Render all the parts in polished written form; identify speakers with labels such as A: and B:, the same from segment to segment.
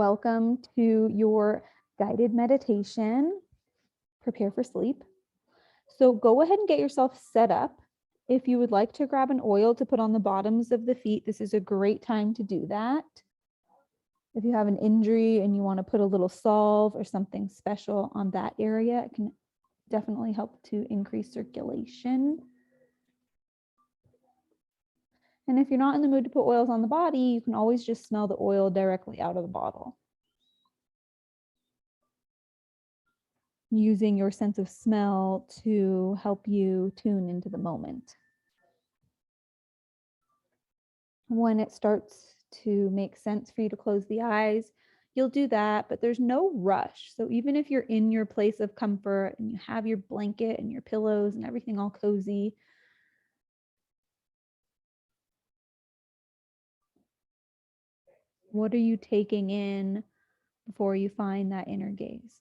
A: Welcome to your guided meditation. Prepare for sleep. So go ahead and get yourself set up. If you would like to grab an oil to put on the bottoms of the feet, this is a great time to do that. If you have an injury and you want to put a little salve or something special on that area, it can definitely help to increase circulation. And if you're not in the mood to put oils on the body, you can always just smell the oil directly out of the bottle. Using your sense of smell to help you tune into the moment. When it starts to make sense for you to close the eyes, you'll do that, but there's no rush. So even if you're in your place of comfort and you have your blanket and your pillows and everything all cozy, what are you taking in before you find that inner gaze?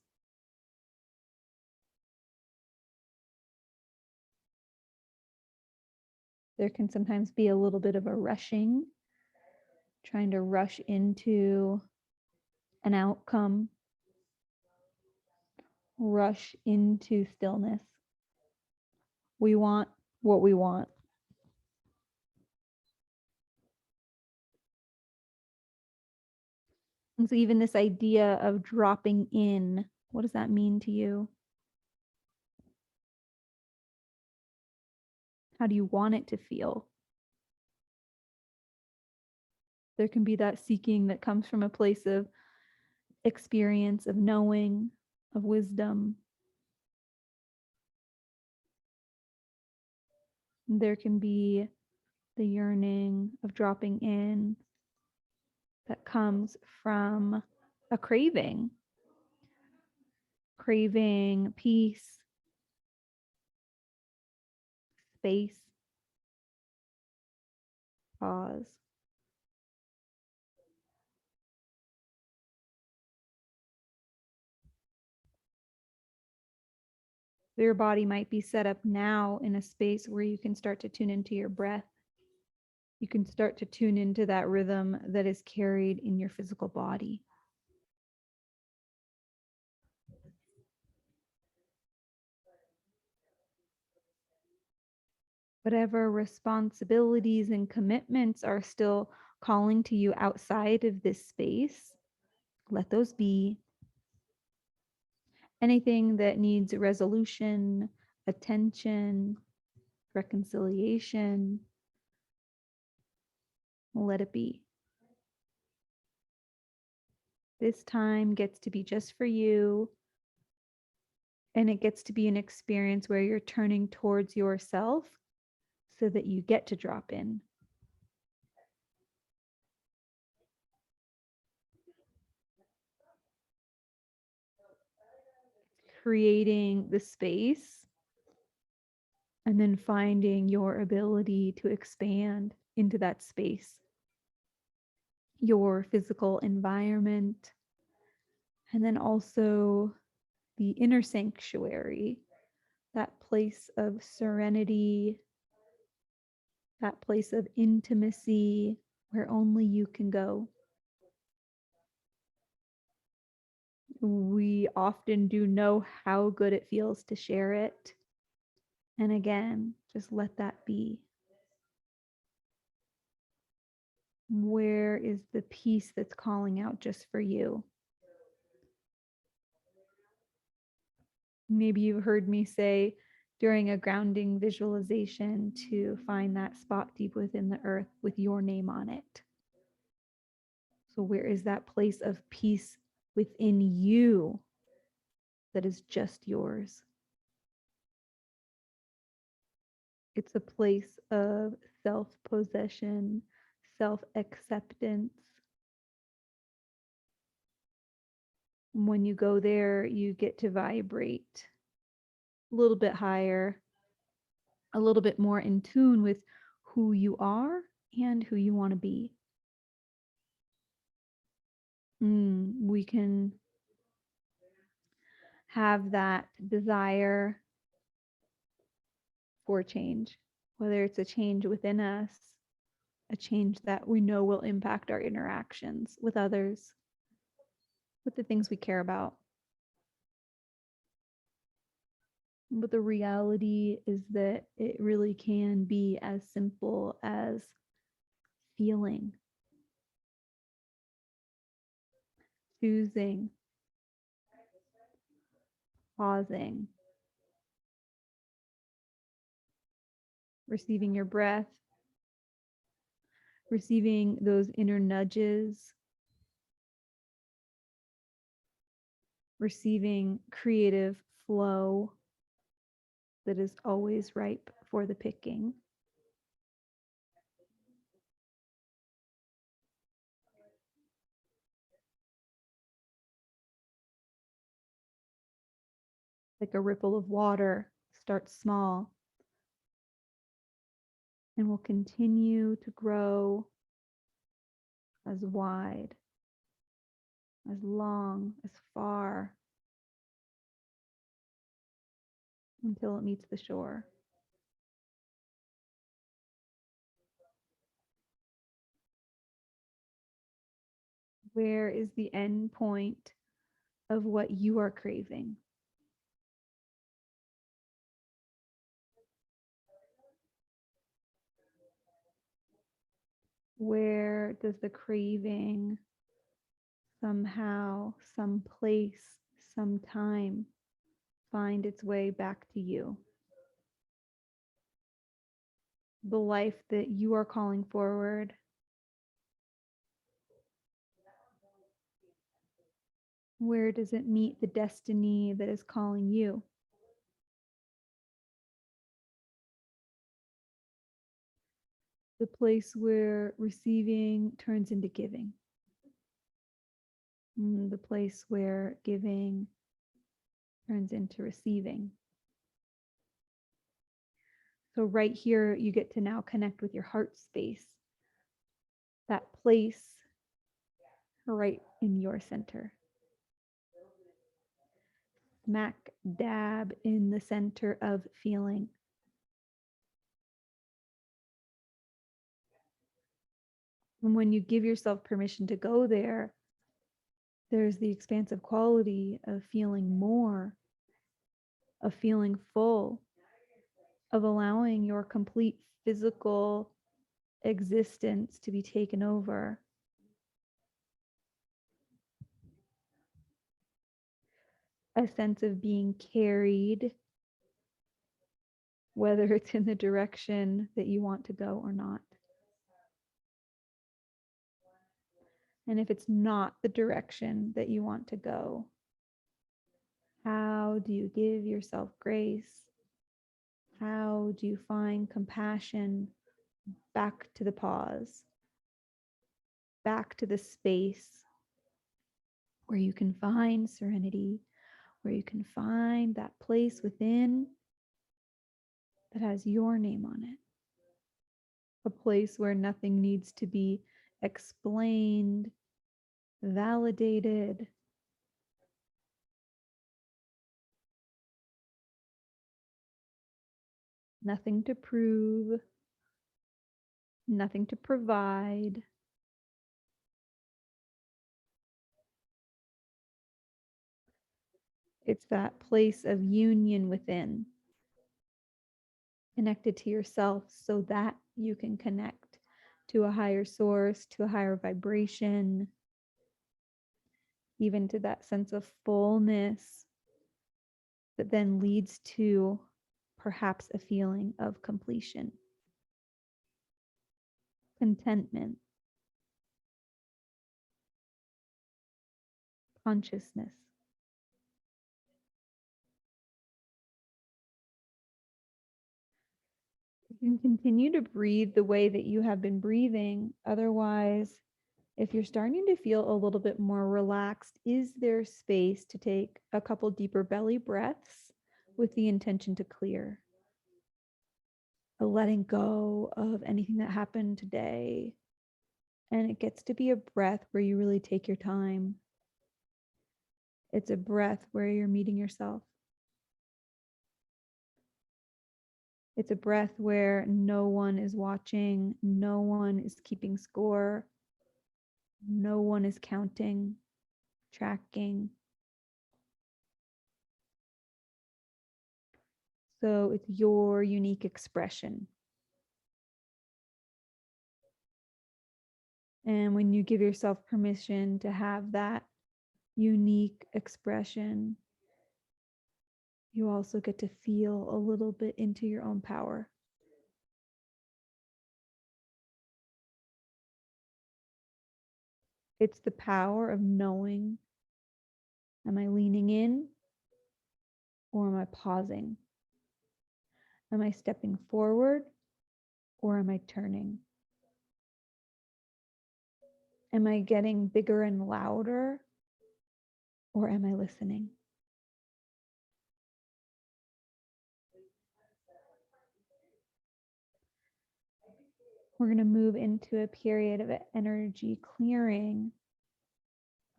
A: There can sometimes be a little bit of a rushing, trying to rush into an outcome, rush into stillness. We want what we want. And so even this idea of dropping in, what does that mean to you? How do you want it to feel? There can be that seeking that comes from a place of experience, of knowing, of wisdom. There can be the yearning of dropping in that comes from a craving peace, space, pause. Your body might be set up now in a space where you can start to tune into your breath. You can start to tune into that rhythm that is carried in your physical body. Whatever responsibilities and commitments are still calling to you outside of this space, let those be. Anything that needs resolution, attention, reconciliation, let it be. This time gets to be just for you, and it gets to be an experience where you're turning towards yourself so that you get to drop in. Creating the space and then finding your ability to expand into that space, your physical environment, and then also the inner sanctuary, that place of serenity, that place of intimacy where only you can go. We often do know how good it feels to share it. And again, just let that be. Where is the peace that's calling out just for you? Maybe you've heard me say during a grounding visualization to find that spot deep within the earth with your name on it. So where is that place of peace within you that is just yours? It's a place of self-possession, self-acceptance. When you go there, you get to vibrate a little bit higher, a little bit more in tune with who you are and who you want to be. We can have that desire for change, whether it's a change within us, a change that we know will impact our interactions with others. with the things we care about. But the reality is that it really can be as simple as feeling, choosing, pausing, receiving your breath, receiving those inner nudges, receiving creative flow that is always ripe for the picking. Like a ripple of water, starts small and will continue to grow as wide, as long, as far until it meets the shore. Where is the end point of what you are craving? Where does the craving somehow, some place, some time find its way back to you? The life that you are calling forward. Where does it meet the destiny that is calling you? The place where receiving turns into giving. The place where giving turns into receiving. So right here, you get to now connect with your heart space, that place right in your center. Smack dab in the center of feeling. And when you give yourself permission to go there, there's the expansive quality of feeling more, of feeling full, of allowing your complete physical existence to be taken over. A sense of being carried, whether it's in the direction that you want to go or not. And if it's not the direction that you want to go, how do you give yourself grace? How do you find compassion back to the pause, back to the space where you can find serenity, where you can find that place within that has your name on it? A place where nothing needs to be explained, validated, nothing to prove, nothing to provide. It's that place of union within, connected to yourself so that you can connect to a higher source, to a higher vibration, even to that sense of fullness that then leads to perhaps a feeling of completion, contentment, consciousness. You can continue to breathe the way that you have been breathing. Otherwise, if you're starting to feel a little bit more relaxed, is there space to take a couple deeper belly breaths with the intention to clear? A letting go of anything that happened today. And it gets to be a breath where you really take your time. It's a breath where you're meeting yourself. It's a breath where no one is watching, no one is keeping score, no one is counting. tracking. So it's your unique expression. And when you give yourself permission to have that unique expression, you also get to feel a little bit into your own power. It's the power of knowing, am I leaning in or am I pausing? Am I stepping forward or am I turning? Am I getting bigger and louder or am I listening? We're going to move into a period of energy clearing.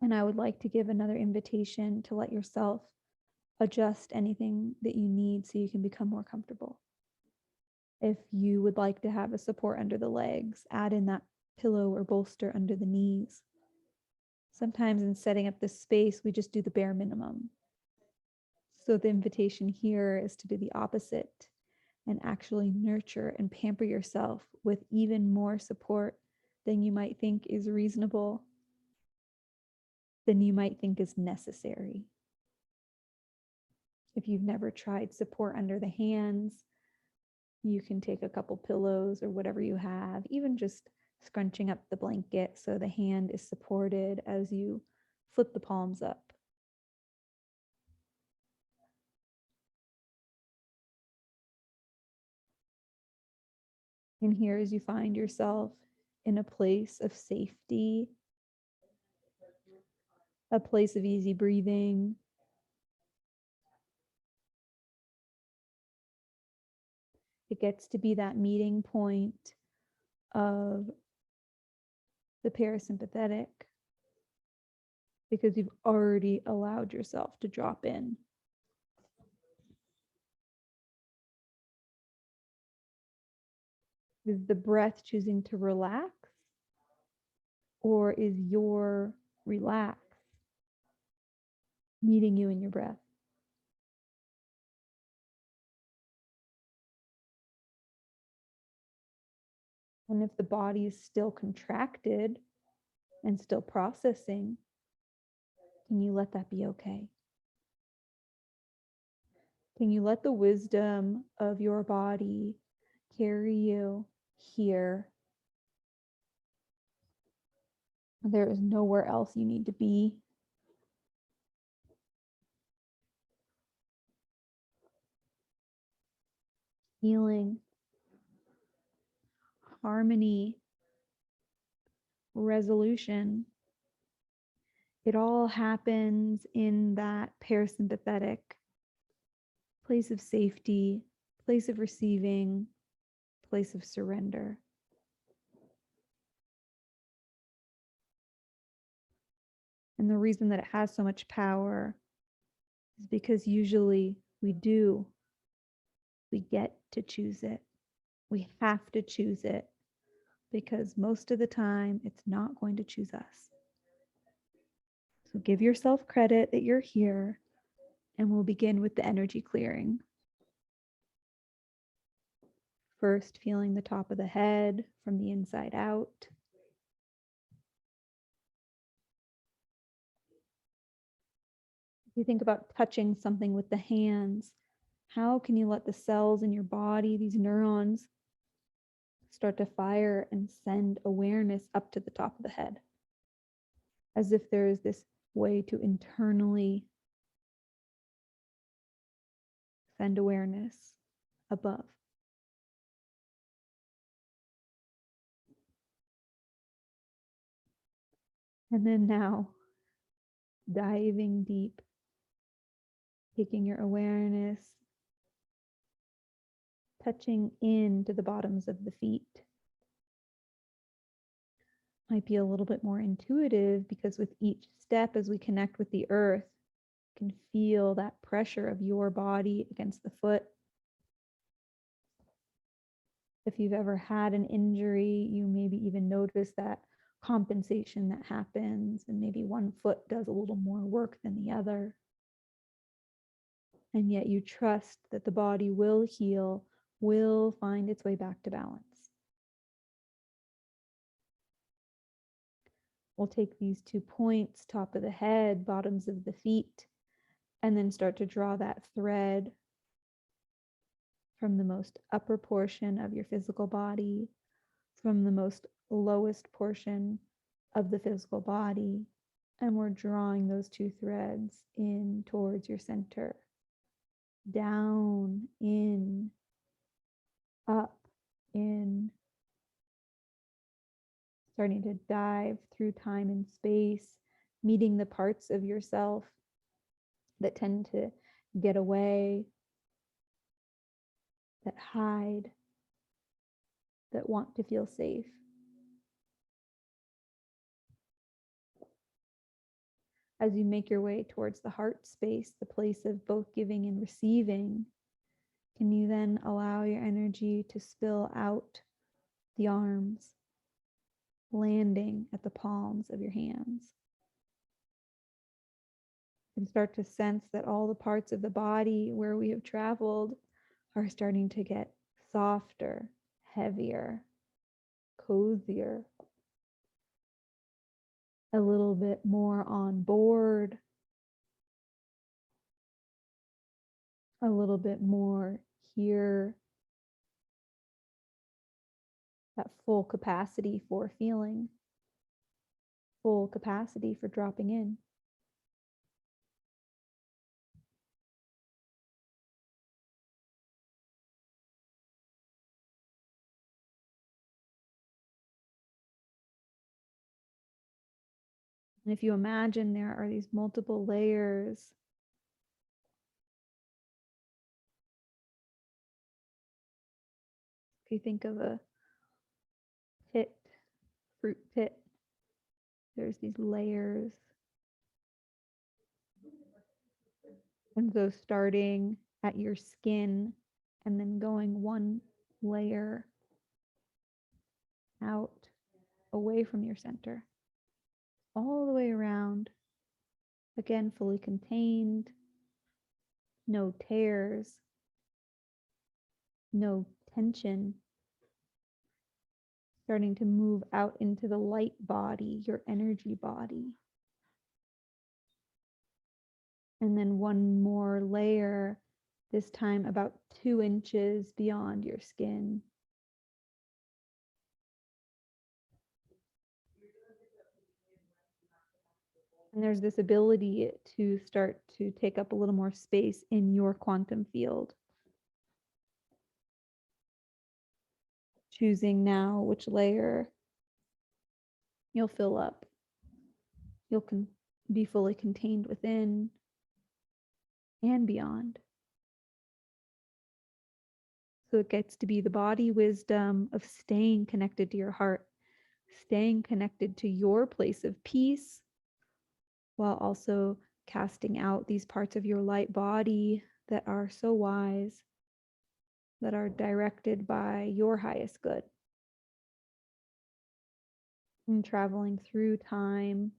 A: And I would like to give another invitation to let yourself adjust anything that you need so you can become more comfortable. If you would like to have a support under the legs, add in that pillow or bolster under the knees. Sometimes in setting up this space, we just do the bare minimum. So the invitation here is to do the opposite and actually nurture and pamper yourself with even more support than you might think is reasonable, than you might think is necessary. If you've never tried support under the hands, you can take a couple pillows or whatever you have, even just scrunching up the blanket so the hand is supported as you flip the palms up. And here, as you find yourself in a place of safety, a place of easy breathing, it gets to be that meeting point of the parasympathetic because you've already allowed yourself to drop in. Is the breath choosing to relax, or is your relax meeting you in your breath? And if the body is still contracted and still processing, can you let that be okay? Can you let the wisdom of your body carry you here? There is nowhere else you need to be. Healing, harmony, resolution. It all happens in that parasympathetic place of safety, place of receiving, place of surrender. And the reason that it has so much power is because usually we get to choose it. We have to choose it because most of the time it's not going to choose us. So give yourself credit that you're here, and we'll begin with the energy clearing. First, feeling the top of the head from the inside out. If you think about touching something with the hands, how can you let the cells in your body, these neurons, start to fire and send awareness up to the top of the head? As if there is this way to internally send awareness above. And then now, diving deep, taking your awareness, touching into the bottoms of the feet. Might be a little bit more intuitive because with each step as we connect with the earth, you can feel that pressure of your body against the foot. If you've ever had an injury, you maybe even notice that compensation that happens, and maybe one foot does a little more work than the other. And yet you trust that the body will heal, will find its way back to balance. We'll take these 2 points, top of the head, bottoms of the feet, and then start to draw that thread from the most upper portion of your physical body, from the most lowest portion of the physical body. And we're drawing those 2 threads in towards your center. Down, in, up, in. Starting to dive through time and space, meeting the parts of yourself that tend to get away, that hide, that want to feel safe. As you make your way towards the heart space, the place of both giving and receiving, can you then allow your energy to spill out the arms, landing at the palms of your hands? And start to sense that all the parts of the body where we have traveled are starting to get softer, heavier, cozier, a little bit more on board, a little bit more here, that full capacity for feeling, full capacity for dropping in. And if you imagine there are these multiple layers, if you think of a pit, fruit pit, there's these layers. And so starting at your skin and then going one layer out away from your center, all the way around, again, fully contained, no tears, no tension, starting to move out into the light body, your energy body. And then one more layer, this time about 2 inches beyond your skin. And there's this ability to start to take up a little more space in your quantum field. Choosing now which layer you'll fill up. You'll be fully contained within and beyond. So it gets to be the body wisdom of staying connected to your heart, staying connected to your place of peace, while also casting out these parts of your light body that are so wise, that are directed by your highest good. And traveling through time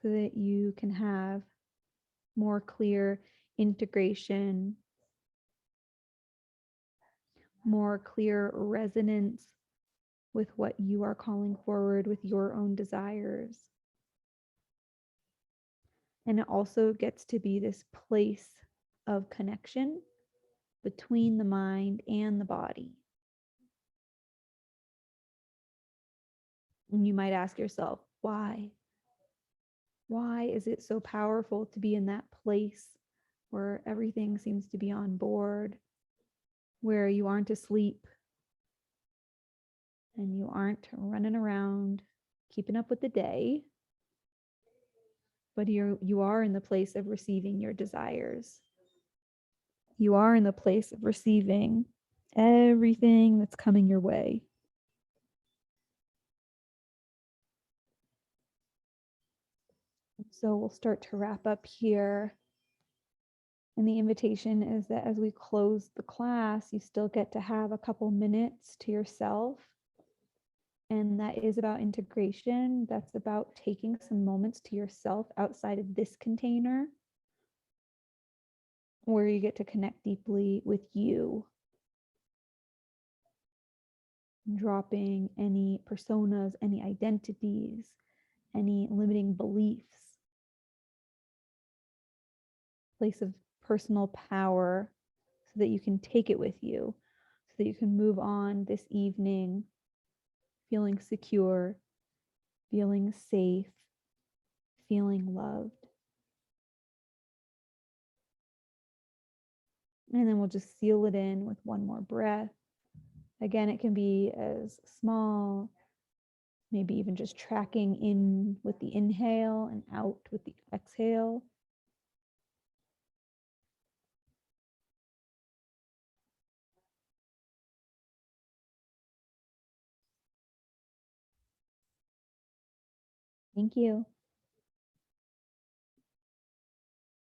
A: so that you can have more clear integration, more clear resonance with what you are calling forward with your own desires. And it also gets to be this place of connection between the mind and the body. And you might ask yourself, why? Why is it so powerful to be in that place where everything seems to be on board, where you aren't asleep and you aren't running around keeping up with the day, but you are in the place of receiving your desires. You are in the place of receiving everything that's coming your way. So we'll start to wrap up here. And the invitation is that as we close the class, you still get to have a couple minutes to yourself And that is about integration. That's about taking some moments to yourself outside of this container where you get to connect deeply with you, dropping any personas, any identities, any limiting beliefs, place of personal power so that you can take it with you, so that you can move on this evening feeling secure, feeling safe, feeling loved. And then we'll just seal it in with one more breath. Again, it can be as small, maybe even just tracking in with the inhale and out with the exhale. Thank you.